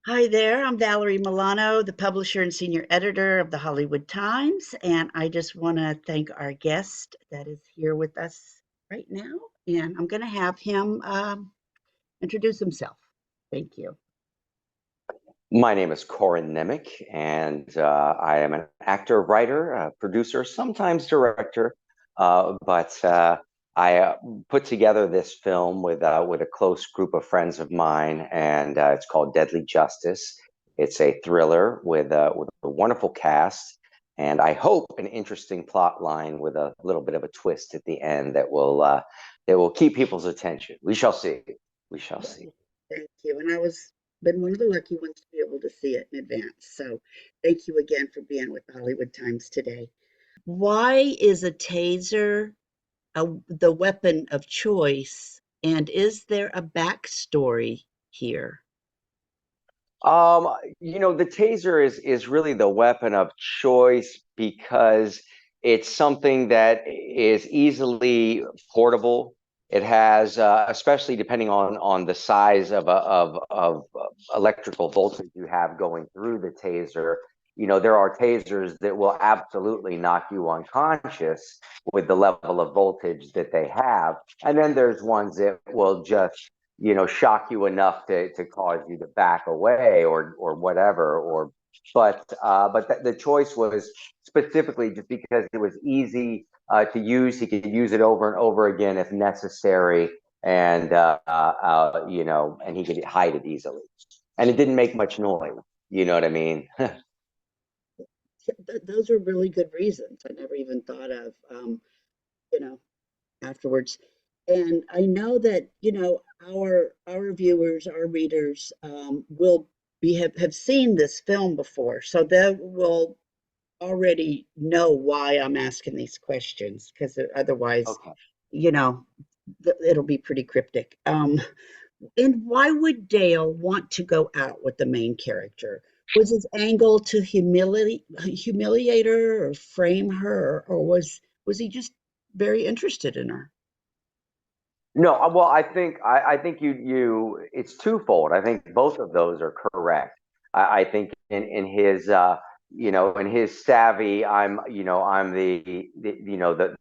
Hi there, I'm Valerie Milano, the publisher and senior editor of the Hollywood Times, and I just want to thank our guest that is here with us right now, and I'm going to have him introduce himself. Thank you. My name is Corin Nemec, and I am an actor, writer, producer, sometimes director. But I put together this film with a close group of friends of mine, and it's called Deadly Justice. It's a thriller with a wonderful cast, and I hope an interesting plot line with a little bit of a twist at the end that will keep people's attention. We shall see. We shall see. Thank you. And I was been one of the lucky ones to be able to see it in advance. So thank you again for being with the Hollywood Times today. Why is a taser the weapon of choice? And is there a backstory here? The taser is really the weapon of choice because it's something that is easily portable. It has, especially depending on the size of electrical voltage you have going through the taser. There are tasers that will absolutely knock you unconscious with the level of voltage that they have, and then there's ones that will just shock you enough to cause you to back away or whatever. But the choice was specifically just because it was easy to use. He could use it over and over again if necessary, and he could hide it easily, and it didn't make much noise. You know what I mean? Those are really good reasons. I never even thought of, you know, afterwards. And I know that, our viewers, our readers, will have seen this film before, so they will already know why I'm asking these questions, because otherwise, Okay. you know, it'll be pretty cryptic. And why would Dale want to go out with the main character? Was his angle to humiliate her or frame her, or was he just very interested in her? No, well, I think it's twofold. I think both of those are correct. I think in his savvy, I'm the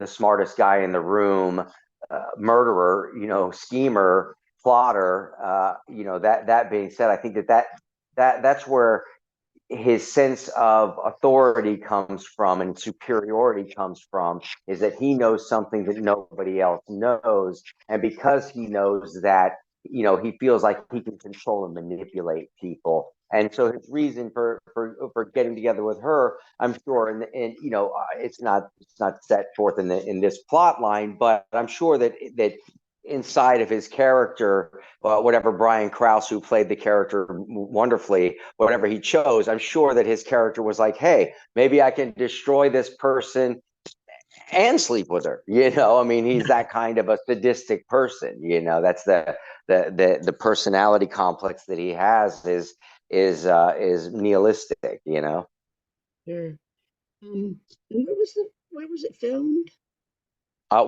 smartest guy in the room, murderer, schemer, plotter. That being said, I think that's where his sense of authority comes from and superiority comes from, is that he knows something that nobody else knows, and because he knows that, he feels like he can control and manipulate people. And so his reason for getting together with her, I'm sure, and it's not set forth in this plot line, but I'm sure that inside of his character, whatever Brian Krause, who played the character wonderfully, whatever he chose, I'm sure that his character was like, hey, maybe I can destroy this person and sleep with her. I mean, he's that kind of a sadistic person. That's the personality complex that he has is nihilistic. Sure. And where was it filmed?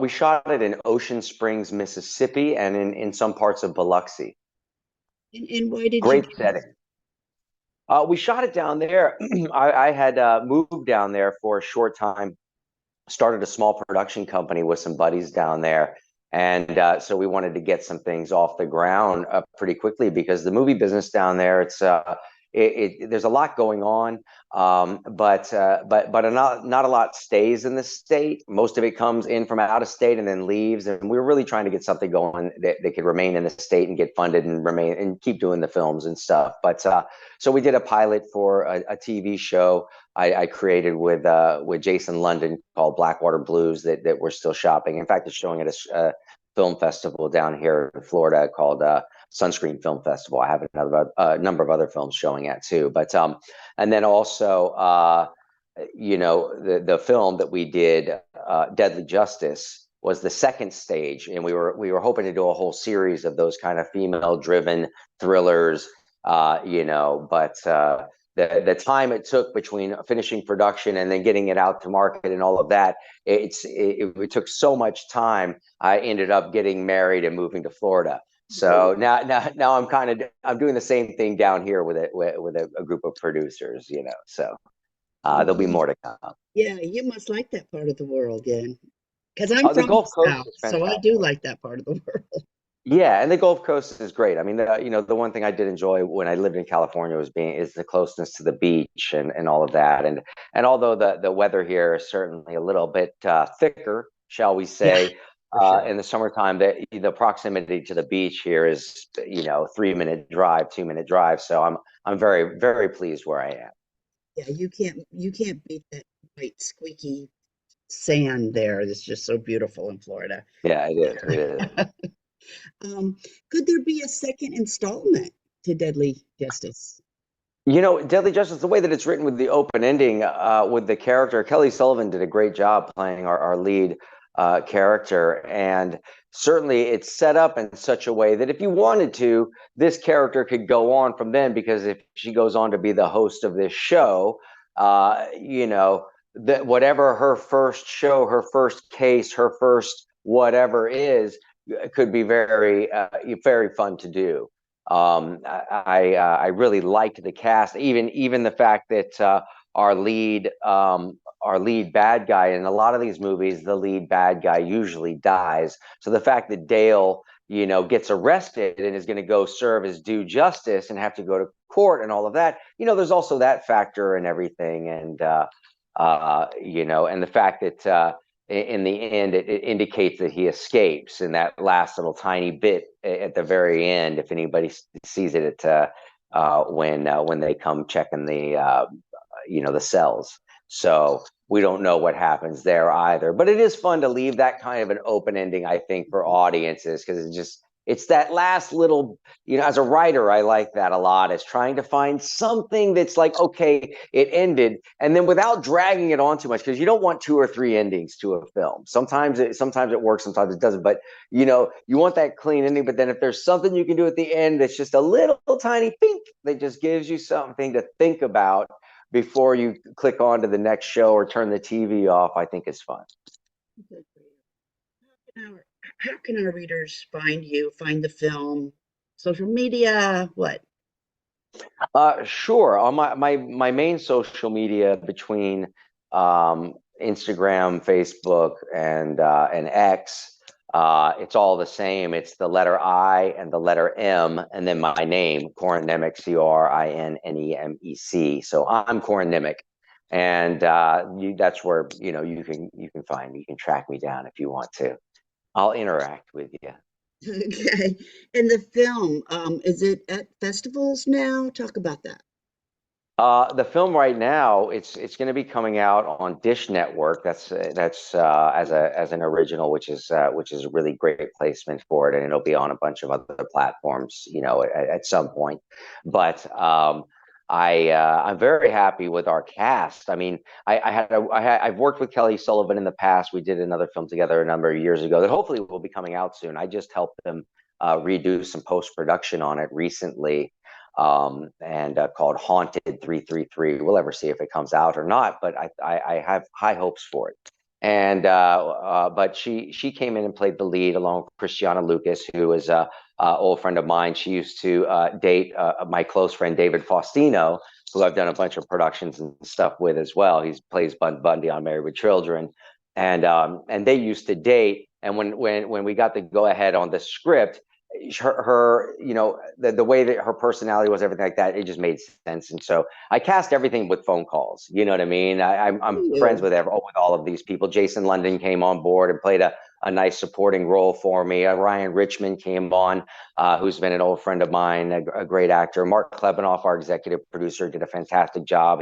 We shot it in Ocean Springs, Mississippi, and in some parts of Biloxi. And why did you Great choose? setting. We shot it down there. I had moved down there for a short time, started a small production company with some buddies down there. And so we wanted to get some things off the ground pretty quickly, because the movie business down there, there's a lot going on, but not a lot stays in the state. Most of it comes in from out of state and then leaves. And we were really trying to get something going that could remain in the state and get funded and remain and keep doing the films and stuff. But so we did a pilot for a TV show I created with Jason London, called Blackwater Blues, that we're still shopping. In fact, it's showing at a film festival down here in Florida called Sunscreen Film Festival. I have a number of other films showing at too. But and then also the film that we did, Deadly Justice, was the second stage, and we were hoping to do a whole series of those kind of female driven thrillers, but the time it took between finishing production and then getting it out to market and all of that, it took so much time. I ended up getting married and moving to Florida. So now I'm doing the same thing down here with a group of producers, So there'll be Mhm. more to come. Yeah, you must like that part of the world then. Because I'm The from the Gulf Coast South, is so I fantastic. do like that part of the world. Yeah, and the Gulf Coast is great. I mean, the one thing I did enjoy when I lived in California is the closeness to the beach and all of that. And although the weather here is certainly a little bit thicker, shall we Yeah, say, for sure. in the summertime, the proximity to the beach here is 3-minute drive, 2-minute drive. So I'm very very pleased where I am. Yeah, you can't beat that white squeaky sand there. It's just so beautiful in Florida. Yeah, it is. It is. Um, could there be a second installment to Deadly Justice? Deadly Justice, the way that it's written with the open ending, with the character, Kelly Sullivan did a great job playing our lead character. And certainly it's set up in such a way that if you wanted to, this character could go on from then, because if she goes on to be the host of this show, that whatever her first show, her first case, her first whatever is, could be very, very fun to do. I really liked the cast, even the fact that our lead our lead bad guy in a lot of these movies, the lead bad guy usually dies. So the fact that Dale, gets arrested and is going to go serve his due justice and have to go to court and all of that, there's also that factor and everything, and the fact that in the end, it indicates that he escapes in that last little tiny bit at the very end. If anybody sees it at when they come checking the cells, so we don't know what happens there either. But it is fun to leave that kind of an open ending, I think, for audiences, because it's that last little, as a writer, I like that a lot, is trying to find something that's like, okay, it ended, and then without dragging it on too much, because you don't want 2 or 3 endings to a film. Sometimes it works, sometimes it doesn't, but you want that clean ending. But then if there's something you can do at the end that's just a little tiny pink that just gives you something to think about before you click on to the next show or turn the TV off, I think is fun. How can our readers find you, find the film, social media, what? Sure. On my main social media, between Instagram, Facebook, and X, it's all the same. It's the letter I and the letter M, and then my name, Corin Nemec, CORINNEMEC. So I'm Corin Nemec, and that's where you can track me down if you want to. I'll interact with you. Okay. And the film, is it at festivals now? Talk about that. The film right now, it's going to be coming out on Dish Network. That's as an original, which is a really great placement for it, and it'll be on a bunch of other platforms, at some point. But I'm very happy with our cast. I mean, I've worked with Kelly Sullivan in the past. We did another film together a number of years ago that hopefully will be coming out soon. I just helped them redo some post production on it recently, and called Haunted 333. We'll ever see if it comes out or not, but I have high hopes for it. And but she came in and played the lead along with Christiana Lucas, who is a old friend of mine. She used to date my close friend David Faustino, who I've done a bunch of productions and stuff with as well. He plays Bud Bundy on Married with Children, and they used to date. And when we got the go ahead on the script, her the way that her personality was, everything like that, it just made sense. And so I cast everything with phone calls. You know what I mean? I'm friends Ooh. with all of these people. Jason London came on board and played a nice supporting role for me. Ryan Richmond came on, who's been an old friend of mine, a great actor. Mark Klebanoff, our executive producer, did a fantastic job.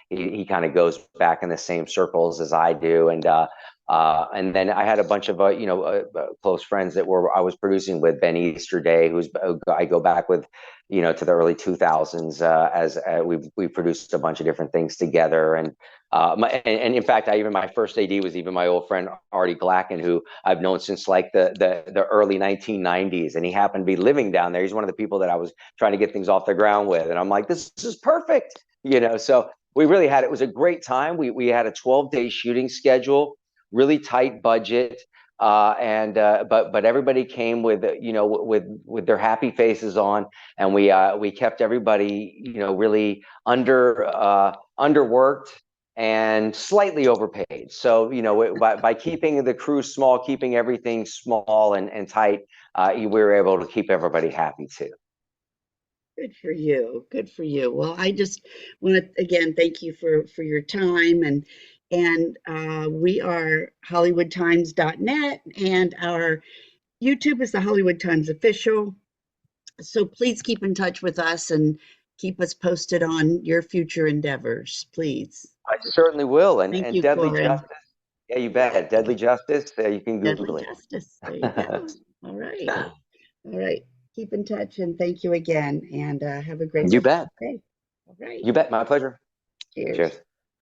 He kind of goes back in the same circles as I do, and then I had a bunch of close friends that I was producing with. Ben Easterday, who's I go back with, to the early 2000s, as we produced a bunch of different things together. And in fact, my first AD was even my old friend Artie Glacken, who I've known since like the early 1990s, and he happened to be living down there. He's one of the people that I was trying to get things off the ground with, and I'm like, this is perfect, So we really it was a great time. We had a 12-day shooting schedule, really tight budget. But everybody came with, you know, with their happy faces on, and we kept everybody, you know, really underworked and slightly overpaid. So, you know, by keeping the crew small, keeping everything small and tight, we were able to keep everybody happy too. Good for you. Good for you. Well, I just want to again thank you for your time, and we are hollywoodtimes.net, and our YouTube is the Hollywood Times Official. So please keep in touch with us and keep us posted on your future endeavors, please. I certainly will. Thank And you, Deadly Corin. Justice, yeah, you bet. Deadly Justice, you can Deadly Google it. Justice. There you go. All right. All right. Keep in touch and thank you again. And have a great You rest bet. of the day. All right. You bet. My pleasure. Cheers. Cheers.